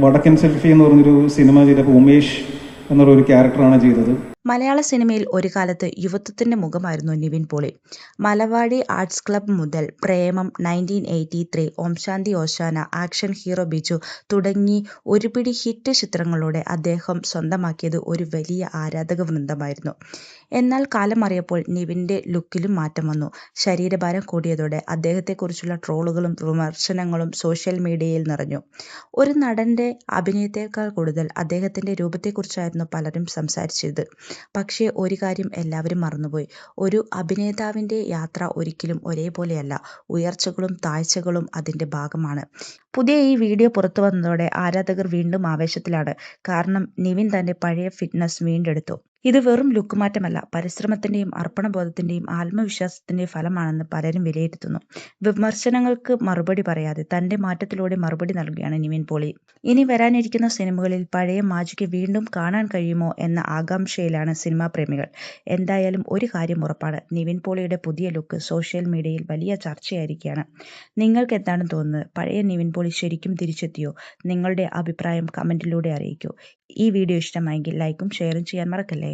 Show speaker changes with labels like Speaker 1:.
Speaker 1: വടക്കൻ സെൽഫി എന്ന് പറഞ്ഞൊരു സിനിമ ചെയ്തപ്പോൾ ഉമേഷ് എന്നുള്ളൊരു ക്യാരക്ടറാണ് ചെയ്തത്.
Speaker 2: മലയാള സിനിമയിൽ ഒരു കാലത്ത് യുവത്വത്തിന്റെ മുഖമായിരുന്നു നിവിൻ പോളി. മലവാടി ആർട്സ് ക്ലബ് മുതൽ പ്രേമം, 1983, ഓം ശാന്തി ഓശാന, ആക്ഷൻ ഹീറോ ബിജു തുടങ്ങി ഒരുപിടി ഹിറ്റ് ചിത്രങ്ങളോടെ അദ്ദേഹം സ്വന്തമാക്കിയത് ഒരു വലിയ ആരാധക വൃന്ദമായിരുന്നു. എന്നാൽ കാലം മാറിയപ്പോൾ നിവിന്റെ ലുക്കിലും മാറ്റം വന്നു. ശരീരഭാരം കൂടിയതോടെ അദ്ദേഹത്തെക്കുറിച്ചുള്ള ട്രോളുകളും വിമർശനങ്ങളും സോഷ്യൽ മീഡിയയിൽ നിറഞ്ഞു. ഒരു നടന്റെ അഭിനയത്തേക്കാൾ കൂടുതൽ അദ്ദേഹത്തിന്റെ രൂപത്തെക്കുറിച്ചായിരുന്നു പലരും സംസാരിച്ചത്. പക്ഷേ ഒരു കാര്യം എല്ലാവരും മറന്നുപോയി. ഒരു അഭിനേതാവിന്റെ യാത്ര ഒരിക്കലും ഒരേപോലെയല്ല. ഉയർച്ചകളും താഴ്ചകളും അതിന്റെ ഭാഗമാണ്. പുതിയ ഈ വീഡിയോ പുറത്തു വന്നതോടെ ആരാധകർ വീണ്ടും ആവേശത്തിലാണ്. കാരണം നിവിൻ തന്റെ പഴയ ഫിറ്റ്നസ് വീണ്ടെടുത്തു. ഇത് വെറും ലുക്ക് മാറ്റമല്ല, പരിശ്രമത്തിന്റെയും അർപ്പണബോധത്തിന്റെയും ആത്മവിശ്വാസത്തിന്റെയും ഫലമാണെന്ന് പലരും വിലയിരുത്തുന്നു. വിമർശനങ്ങൾക്ക് മറുപടി പറയാതെ തന്റെ മാറ്റത്തിലൂടെ മറുപടി നൽകുകയാണ് നിവിൻ പോളി. ഇനി വരാനിരിക്കുന്ന സിനിമകളിൽ പഴയ മാജിക് വീണ്ടും കാണാൻ കഴിയുമോ എന്ന ആകാംക്ഷയിലാണ് സിനിമാ പ്രേമികൾ. എന്തായാലും ഒരു കാര്യം ഉറപ്പാണ്, നിവിൻ പോളിയുടെ പുതിയ ലുക്ക് സോഷ്യൽ മീഡിയയിൽ വലിയ ചർച്ചയായിരിക്കുകയാണ്. നിങ്ങൾക്ക് എന്താണ് തോന്നുന്നത്? പഴയ നിവിൻ പോളി ശരിക്കും തിരിച്ചെത്തിയോ? നിങ്ങളുടെ അഭിപ്രായം കമന്റിലൂടെ അറിയിക്കൂ. ഈ വീഡിയോ ഇഷ്ടമായെങ്കിൽ ലൈക്കും ഷെയറും ചെയ്യാൻ മറക്കല്ലേ.